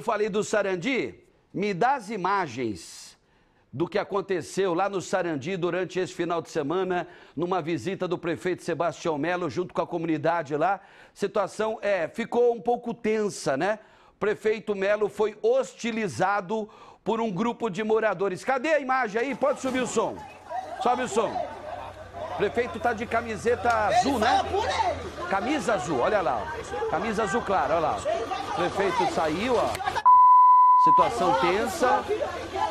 falei do Sarandi, me dá as imagens do que aconteceu lá no Sarandi durante esse final de semana, numa visita do prefeito Sebastião Melo junto com a comunidade lá. Situação ficou um pouco tensa, né? O prefeito Melo foi hostilizado por um grupo de moradores. Cadê a imagem aí? Pode subir o som. Sobe o som. O prefeito tá de camiseta azul, né? Camisa azul, olha lá. Ó. Camisa azul clara, olha lá. O prefeito saiu, ó. Situação tensa.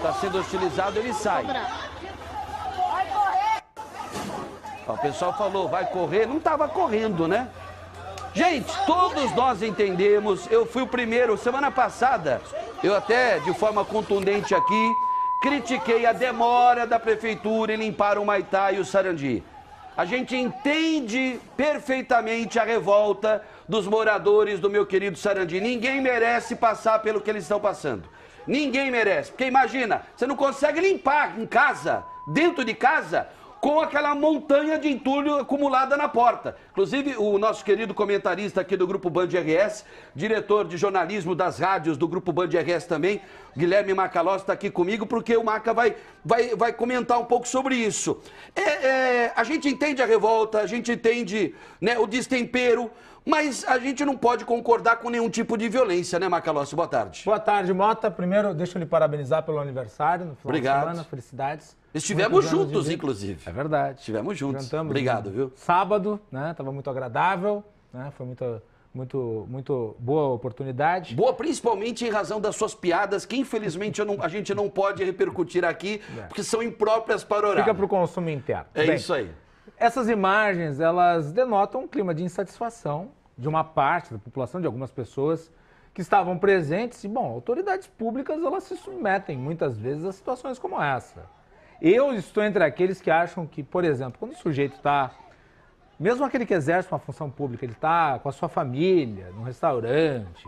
Tá sendo hostilizado, ele sai. Ó, o pessoal falou, vai correr. Não tava correndo, né? Gente, todos nós entendemos. Eu fui o primeiro, semana passada, eu até, de forma contundente aqui, critiquei a demora da prefeitura em limpar o Humaitá e o Sarandi. A gente entende perfeitamente a revolta dos moradores do meu querido Sarandi. Ninguém merece passar pelo que eles estão passando. Ninguém merece. Porque imagina, você não consegue limpar em casa, dentro de casa, com aquela montanha de entulho acumulada na porta. Inclusive, o nosso querido comentarista aqui do Grupo Band RS, diretor de jornalismo das rádios do Grupo Band RS também, Guilherme Macalós, está aqui comigo, porque o Maca vai comentar um pouco sobre isso. A gente entende a revolta, a gente entende, né, o destempero, mas a gente não pode concordar com nenhum tipo de violência, né, Macalós? Boa tarde. Boa tarde, Mota. Primeiro, deixa eu lhe parabenizar pelo aniversário no final de semana. Felicidades. Estivemos juntos, inclusive. É verdade. Estivemos juntos. Jantamos. Obrigado, viu? Sábado, né? Tava muito agradável, né? Foi muito boa oportunidade. Boa, principalmente em razão das suas piadas, que infelizmente a gente não pode repercutir aqui, porque são impróprias para o horário. Fica para o consumo interno. É isso aí. Essas imagens, elas denotam um clima de insatisfação de uma parte da população, de algumas pessoas que estavam presentes. E, bom, autoridades públicas, elas se submetem muitas vezes a situações como essa. Eu estou entre aqueles que acham que, por exemplo, quando o sujeito está, mesmo aquele que exerce uma função pública, ele está com a sua família, num restaurante,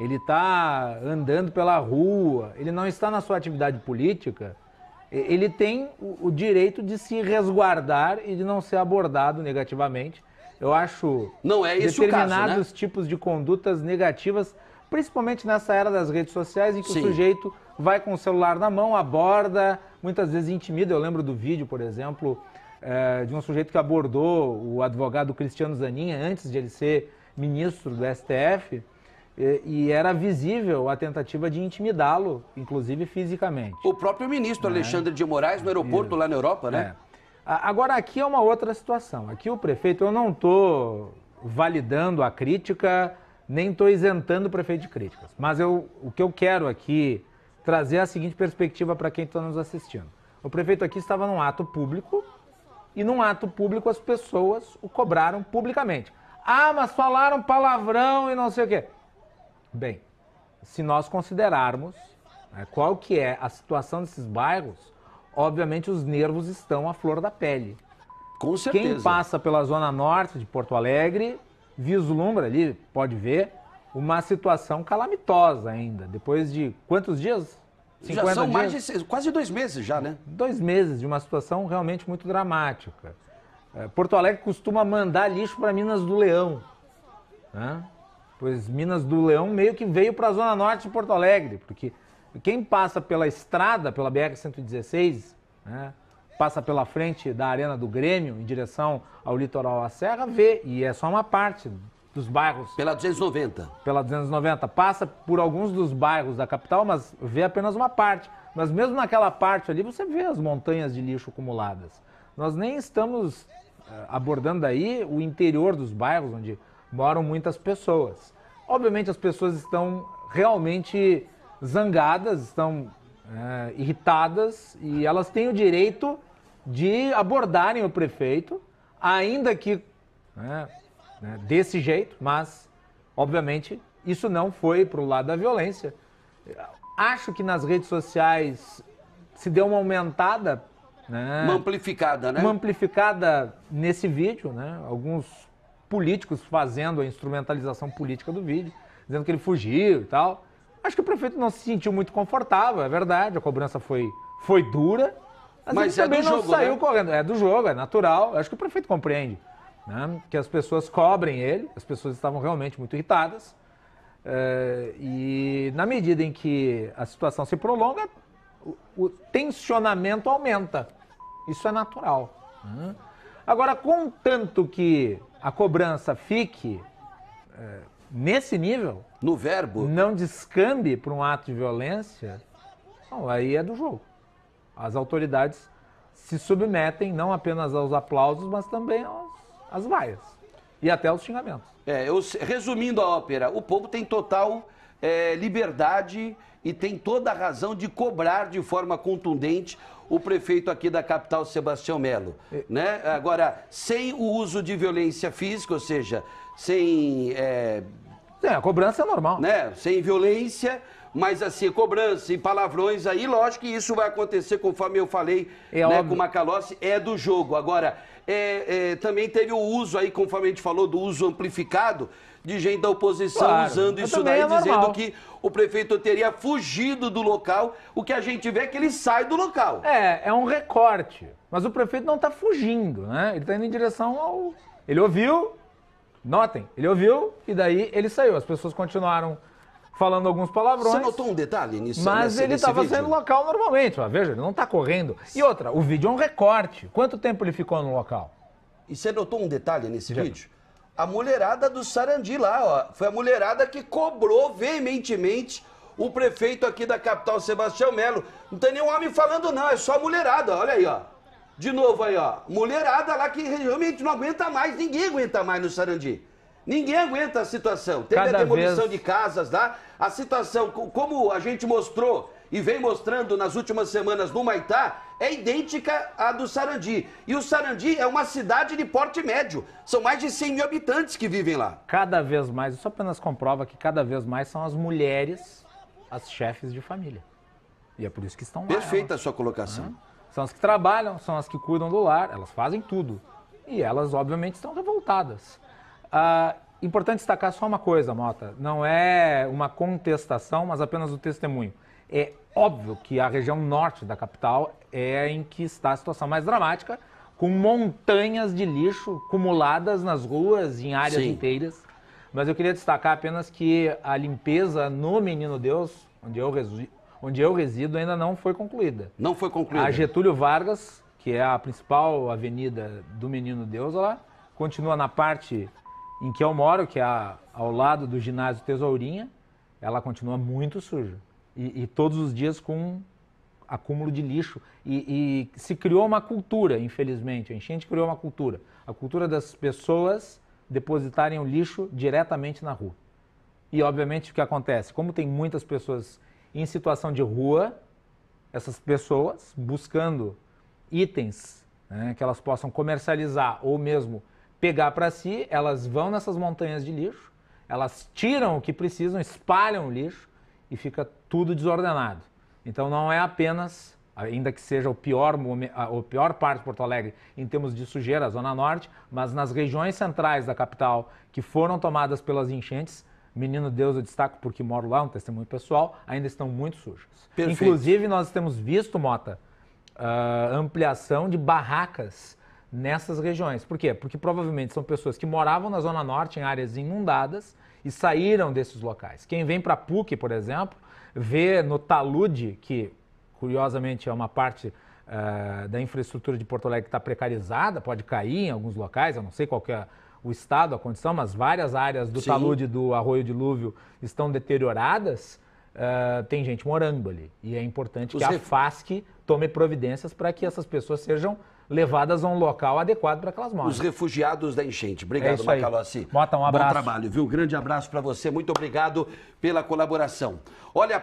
ele está andando pela rua, ele não está na sua atividade política, ele tem o direito de se resguardar e de não ser abordado negativamente. Eu acho não é esse determinados o caso, né? tipos de condutas negativas, principalmente nessa era das redes sociais, em que o sujeito vai com o celular na mão, aborda, muitas vezes intimida. Eu lembro do vídeo, por exemplo, de um sujeito que abordou o advogado Cristiano Zanin antes de ele ser ministro do STF, e era visível a tentativa de intimidá-lo, inclusive fisicamente. O próprio ministro Alexandre de Moraes no aeroporto lá na Europa, né? Agora, aqui é uma outra situação. Aqui o prefeito, eu não estou validando a crítica, nem estou isentando o prefeito de críticas. Mas o que eu quero aqui trazer é a seguinte perspectiva para quem está nos assistindo. O prefeito aqui estava num ato público e num ato público as pessoas o cobraram publicamente. Ah, mas falaram palavrão e não sei o quê. Bem, se nós considerarmos qual que é a situação desses bairros, obviamente os nervos estão à flor da pele. Com certeza. Quem passa pela zona norte de Porto Alegre vislumbra ali, pode ver, uma situação calamitosa ainda. Depois de quantos dias? 50 já são dias? mais de quase 2 meses já, né? 2 meses de uma situação realmente muito dramática. Porto Alegre costuma mandar lixo para Minas do Leão, né? Pois Minas do Leão meio que veio para a zona norte de Porto Alegre, porque quem passa pela estrada, pela BR-116, né, passa pela frente da Arena do Grêmio, em direção ao litoral à Serra, vê, e é só uma parte dos bairros. Pela 290. Pela 290. Passa por alguns dos bairros da capital, mas vê apenas uma parte. Mas mesmo naquela parte ali, você vê as montanhas de lixo acumuladas. Nós nem estamos abordando aí o interior dos bairros, onde moram muitas pessoas. Obviamente as pessoas estão realmente zangadas, estão irritadas, e elas têm o direito de abordarem o prefeito, ainda que desse jeito, mas obviamente isso não foi para o lado da violência. Acho que nas redes sociais se deu uma aumentada, né? Uma amplificada, né? Uma amplificada nesse vídeo, né? Alguns políticos fazendo a instrumentalização política do vídeo, dizendo que ele fugiu e tal. Acho que o prefeito não se sentiu muito confortável, é verdade, a cobrança foi dura, mas ele também não saiu correndo. É do jogo, é natural, acho que o prefeito compreende, né, que as pessoas cobrem ele, as pessoas estavam realmente muito irritadas. E na medida em que a situação se prolonga, o tensionamento aumenta. Isso é natural. Agora, contanto que a cobrança fique nesse nível, no verbo, não descambe para um ato de violência, bom, aí é do jogo. As autoridades se submetem não apenas aos aplausos, mas também às vaias e até aos xingamentos. Resumindo a ópera, o povo tem total liberdade e tem toda a razão de cobrar de forma contundente o prefeito aqui da capital, Sebastião Melo, né? Agora, sem o uso de violência física, ou seja, sem... a cobrança é normal. Né? Sem violência, mas assim, cobrança e palavrões, aí lógico que isso vai acontecer, conforme eu falei, né, com o Macalossi, é do jogo. Agora, também teve o uso aí, conforme a gente falou, do uso amplificado, de gente da oposição usando isso daí, dizendo que o prefeito teria fugido do local. O que a gente vê é que ele sai do local. É um recorte, mas o prefeito não está fugindo, né? Ele está indo em direção ao... Ele ouviu, notem, ele ouviu e daí ele saiu. As pessoas continuaram falando alguns palavrões. Você notou um detalhe nisso? Mas ele estava saindo do local normalmente, ó, veja, ele não está correndo. E outra, o vídeo é um recorte. Quanto tempo ele ficou no local? E você notou um detalhe nesse vídeo? A mulherada do Sarandi lá, ó, foi a mulherada que cobrou veementemente o prefeito aqui da capital, Sebastião Melo. Não tem nenhum homem falando não, é só a mulherada, olha aí, ó. De novo aí, ó, mulherada lá que realmente não aguenta mais, ninguém aguenta mais no Sarandi. Ninguém aguenta a situação. Teve a demolição de casas lá, a situação, como a gente mostrou e vem mostrando nas últimas semanas no Maitá, é idêntica à do Sarandi. E o Sarandi é uma cidade de porte médio. São mais de 100 mil habitantes que vivem lá. Cada vez mais, isso apenas comprova que cada vez mais são as mulheres as chefes de família. E é por isso que estão lá. Perfeita a sua colocação. São as que trabalham, são as que cuidam do lar, elas fazem tudo. E elas, obviamente, estão revoltadas. Importante destacar só uma coisa, Mota. Não é uma contestação, mas apenas o testemunho. É óbvio que a região norte da capital é em que está a situação mais dramática, com montanhas de lixo acumuladas nas ruas, em áreas inteiras. Mas eu queria destacar apenas que a limpeza no Menino Deus, onde eu resido, ainda não foi concluída. Não foi concluída? A Getúlio Vargas, que é a principal avenida do Menino Deus, ela continua na parte em que eu moro, que é ao lado do ginásio Tesourinha, ela continua muito suja. E todos os dias com acúmulo de lixo. E se criou uma cultura, infelizmente, a enchente criou uma cultura. A cultura das pessoas depositarem o lixo diretamente na rua. E, obviamente, o que acontece? Como tem muitas pessoas em situação de rua, essas pessoas buscando itens, né, que elas possam comercializar ou mesmo pegar para si, elas vão nessas montanhas de lixo, elas tiram o que precisam, espalham o lixo e fica tudo desordenado. Então não é apenas, ainda que seja a pior parte de Porto Alegre em termos de sujeira, a Zona Norte, mas nas regiões centrais da capital que foram tomadas pelas enchentes, Menino Deus eu destaco porque moro lá, um testemunho pessoal, ainda estão muito sujas. Perfeito. Inclusive nós temos visto, Mota, ampliação de barracas nessas regiões. Por quê? Porque provavelmente são pessoas que moravam na Zona Norte, em áreas inundadas, e saíram desses locais. Quem vem para PUC, por exemplo, vê no talude, que curiosamente é uma parte da infraestrutura de Porto Alegre que está precarizada, pode cair em alguns locais, eu não sei qual que é o estado, a condição, mas várias áreas do talude do Arroio Dilúvio estão deterioradas, tem gente morando ali. E é importante que a FASC tome providências para que essas pessoas sejam levadas a um local adequado para que elas morem. Os refugiados da enchente. Obrigado, Macalossi. Mota, um abraço. Bom trabalho, viu? Grande abraço para você. Muito obrigado pela colaboração. Olha,